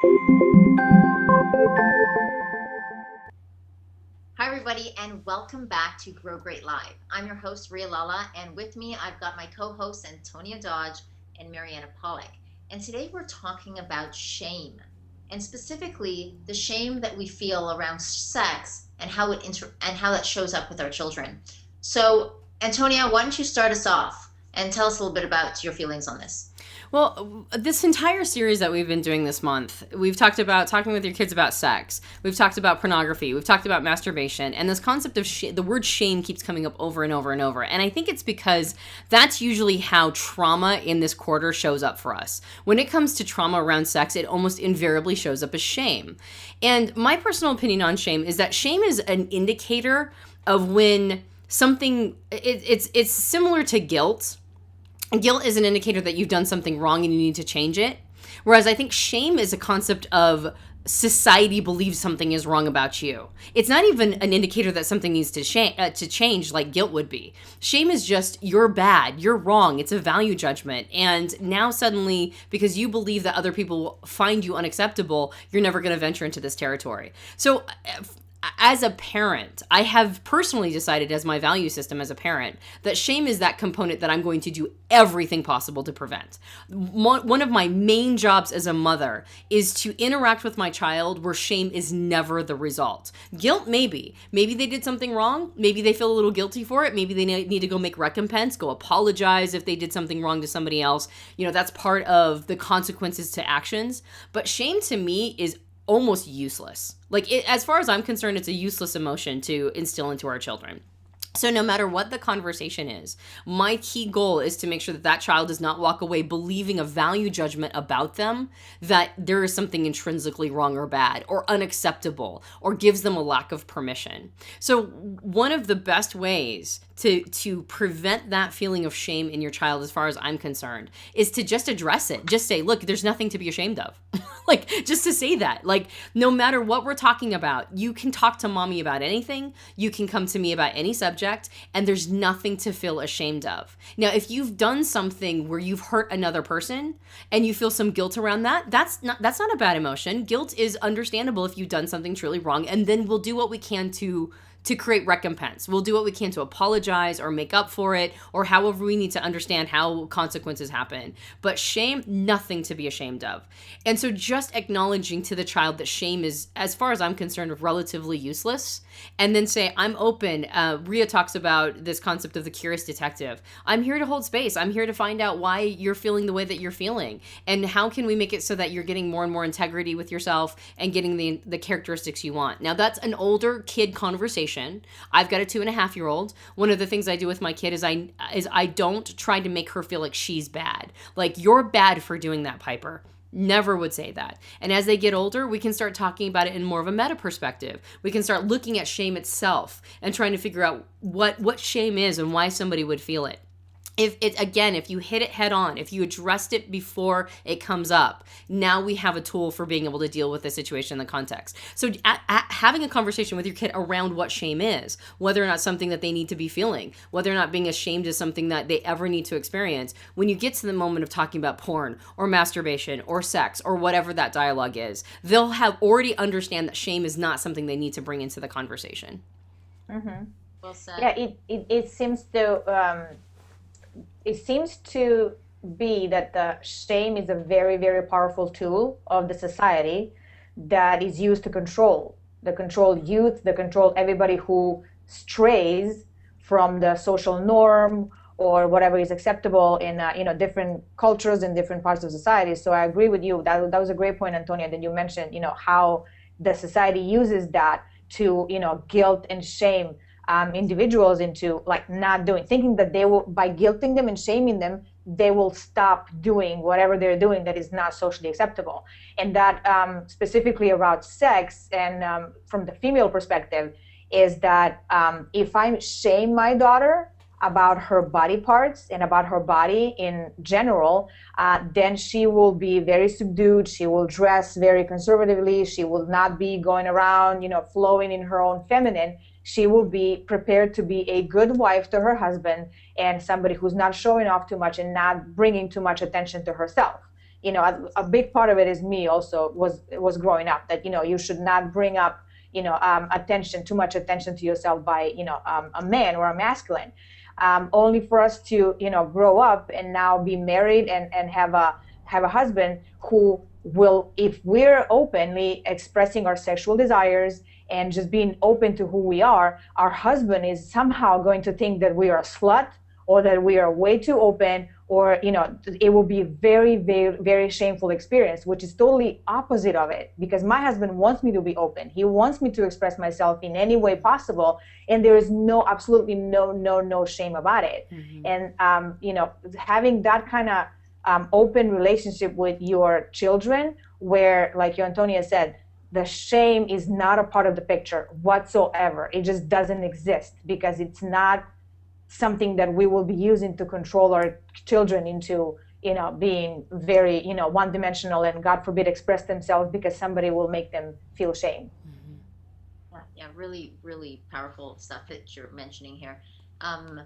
Hi, everybody, and welcome back to Grow Great Live. I'm your host, Ria Lala, and with me, I've got my co-hosts, Antonia Dodge and Mariana Pollack. And today we're talking about shame, and specifically the shame that we feel around sex and how that shows up with our children. So, Antonia, why don't you start us off and tell us a little bit about your feelings on this? Well, this entire series that we've been doing this month, we've talked about talking with your kids about sex. We've talked about pornography. We've talked about masturbation. And this concept of the word shame keeps coming up over and over and over. And I think it's because that's usually how trauma in this quarter shows up for us. When it comes to trauma around sex, it almost invariably shows up as shame. And my personal opinion on shame is that shame is an indicator of when something, it's similar to guilt. Guilt is an indicator that you've done something wrong and you need to change it. Whereas I think shame is a concept of society believes something is wrong about you. It's not even an indicator that something needs to change like guilt would be. Shame is just, you're bad, you're wrong. It's a value judgment. And now suddenly, because you believe that other people will find you unacceptable, you're never going to venture into this territory. So as a parent, I have personally decided as my value system as a parent that shame is that component that I'm going to do everything possible to prevent. One of my main jobs as a mother is to interact with my child where shame is never the result. Guilt, maybe. Maybe they did something wrong. Maybe they feel a little guilty for it. Maybe they need to go make recompense, go apologize if they did something wrong to somebody else. You know, that's part of the consequences to actions. But shame to me is almost useless. As far as I'm concerned, it's a useless emotion to instill into our children. So no matter what the conversation is, my key goal is to make sure that that child does not walk away believing a value judgment about them, that there is something intrinsically wrong or bad or unacceptable or gives them a lack of permission. So one of the best ways to prevent that feeling of shame in your child, as far as I'm concerned, is to just address it. Just say, look, there's nothing to be ashamed of. Just to say that. No matter what we're talking about, you can talk to mommy about anything. You can come to me about any subject, and there's nothing to feel ashamed of. Now, if you've done something where you've hurt another person and you feel some guilt around that, that's not a bad emotion. Guilt is understandable if you've done something truly wrong, and then we'll do what we can to create recompense. We'll do what we can to apologize or make up for it, or however we need to understand how consequences happen. But shame, nothing to be ashamed of. And so just acknowledging to the child that shame is, as far as I'm concerned, relatively useless. And then say, I'm open. Ria talks about this concept of the curious detective. I'm here to hold space. I'm here to find out why you're feeling the way that you're feeling. And how can we make it so that you're getting more and more integrity with yourself and getting the characteristics you want. Now, that's an older kid conversation. I've got a 2.5-year-old. One of the things I do with my kid is I don't try to make her feel like she's bad. Like, you're bad for doing that, Piper. Never would say that. And as they get older, we can start talking about it in more of a meta perspective. We can start looking at shame itself and trying to figure out what shame is and why somebody would feel it. If you hit it head on, if you addressed it before it comes up, now we have a tool for being able to deal with the situation in the context. So having a conversation with your kid around what shame is, whether or not something that they need to be feeling, whether or not being ashamed is something that they ever need to experience, when you get to the moment of talking about porn or masturbation or sex or whatever that dialogue is, they'll have already understand that shame is not something they need to bring into the conversation. Mm-hmm. Well said. Yeah, it seems to... It seems to be that the shame is a very, very powerful tool of the society that is used to control youth, to control everybody who strays from the social norm or whatever is acceptable in different cultures and different parts of society. So I agree with you. That was a great point, Antonia, that you mentioned. How the society uses that to guilt and shame individuals into not doing, thinking that they will, by guilting them and shaming them, they will stop doing whatever they're doing that is not socially acceptable. And that specifically around sex and from the female perspective is that if I shame my daughter about her body parts and about her body in general, then she will be very subdued. She will dress very conservatively. She will not be going around, flowing in her own feminine. She will be prepared to be a good wife to her husband and somebody who's not showing off too much and not bringing too much attention to herself. you know, a big part of it is me also was growing up that, you know, you should not bring up, you know, too much attention to yourself by, you know, a man or a masculine. Only for us to, you know, grow up and now be married and have a husband who will, if we're openly expressing our sexual desires and just being open to who we are, our husband is somehow going to think that we are a slut or that we are way too open, or, you know, it will be a very, very, very shameful experience, which is totally opposite of it, because my husband wants me to be open. He wants me to express myself in any way possible, and there is absolutely no shame about it. And, you know, having that kind of open relationship with your children, where, like you, Antonia, said, the shame is not a part of the picture whatsoever. It just doesn't exist, because it's not something that we will be using to control our children into, you know, being very, you know, one-dimensional and, God forbid, express themselves because somebody will make them feel shame. Yeah, really, really powerful stuff that you're mentioning here. I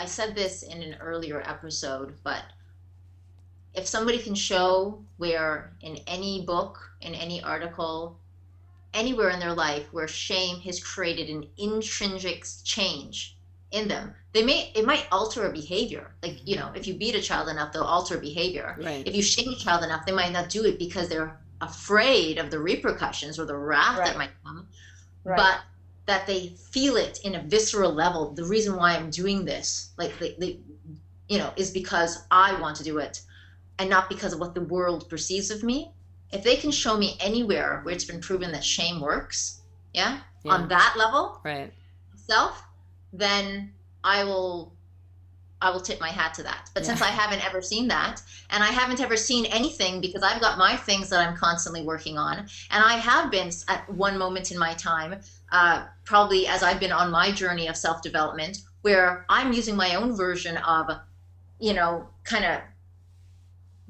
said this in an earlier episode, but if somebody can show where in any book, in any article, anywhere in their life where shame has created an intrinsic change in them, it might alter a behavior. Like, you know, if you beat a child enough, they'll alter behavior. Right. If you shame a child enough, they might not do it because they're afraid of the repercussions or the wrath that might come. Right. But that they feel it in a visceral level. The reason why I'm doing this, like, they, you know, is because I want to do it and not because of what the world perceives of me. If they can show me anywhere where it's been proven that shame works, on that level, right, then I will tip my hat to that. But since I haven't ever seen that, and I haven't ever seen anything, because I've got my things that I'm constantly working on, and I have been at one moment in my time, probably as I've been on my journey of self-development, where I'm using my own version of, you know, kind of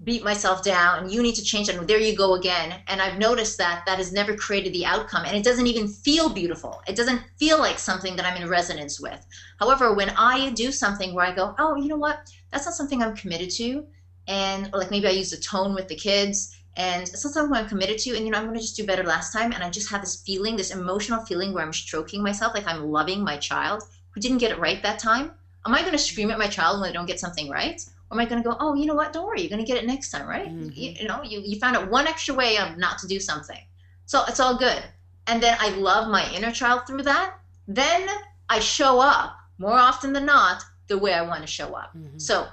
beat myself down, and you need to change it, and there you go again. And I've noticed that has never created the outcome, and it doesn't even feel beautiful. It doesn't feel like something that I'm in resonance with. However, when I do something where I go, oh, you know what, that's not something I'm committed to, and, or like maybe I use a tone with the kids, and it's not something I'm committed to, and, you know, I'm going to just do better last time, and I just have this feeling, this emotional feeling where I'm stroking myself, like I'm loving my child who didn't get it right that time. Am I going to scream at my child when they don't get something right? Or am I going to go, oh, you know what, don't worry, you're going to get it next time, right? You know, you found out one extra way of not to do something. So it's all good. And then I love my inner child through that. Then I show up more often than not the way I want to show up. So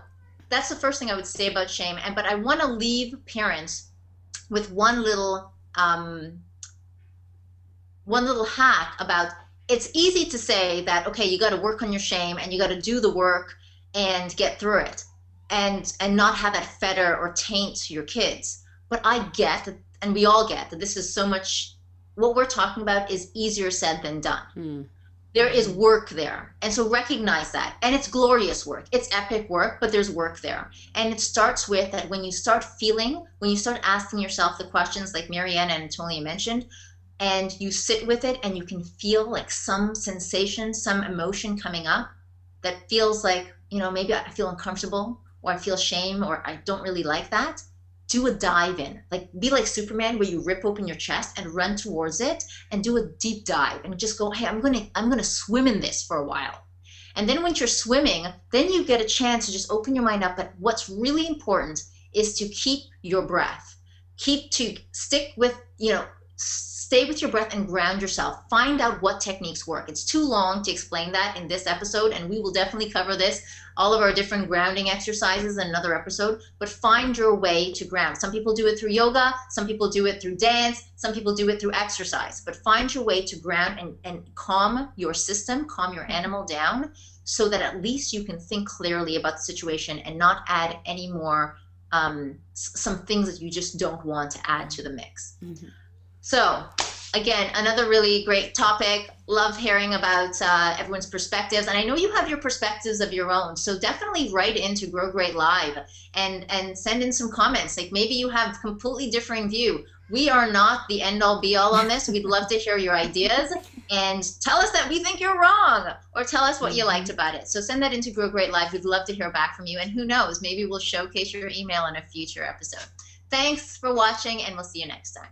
that's the first thing I would say about shame. But I want to leave parents with one little hack about, it's easy to say that, okay, you got to work on your shame and you got to do the work and get through it, and not have that fetter or taint to your kids. But I get that, and we all get that, this is so much, what we're talking about is easier said than done. There is work there. And so recognize that. And it's glorious work. It's epic work, but there's work there. And it starts with that when you start feeling, when you start asking yourself the questions like Marianne and Antonia mentioned, and you sit with it and you can feel like some sensation, some emotion coming up that feels like, you know, maybe I feel uncomfortable, or I feel shame, or I don't really like that, do a dive in. Like, be like Superman, where you rip open your chest and run towards it and do a deep dive and just go, hey, I'm gonna swim in this for a while. And then when you're swimming, then you get a chance to just open your mind up. But what's really important is to keep your breath. Stick with, you know, stay with your breath and ground yourself. Find out what techniques work. It's too long to explain that in this episode, and we will definitely cover this, all of our different grounding exercises in another episode, but find your way to ground. Some people do it through yoga, some people do it through dance, some people do it through exercise, but find your way to ground and calm your system, calm your animal down, so that at least you can think clearly about the situation and not add any more, some things that you just don't want to add to the mix. So again, another really great topic. Love hearing about everyone's perspectives. And I know you have your perspectives of your own. So definitely write into Grow Great Live and send in some comments. Like, maybe you have completely differing view. We are not the end all be all on this. We'd love to hear your ideas. and tell us that we think you're wrong, or tell us what you liked about it. So send that into Grow Great Live. We'd love to hear back from you. And who knows, maybe we'll showcase your email in a future episode. Thanks for watching, and we'll see you next time.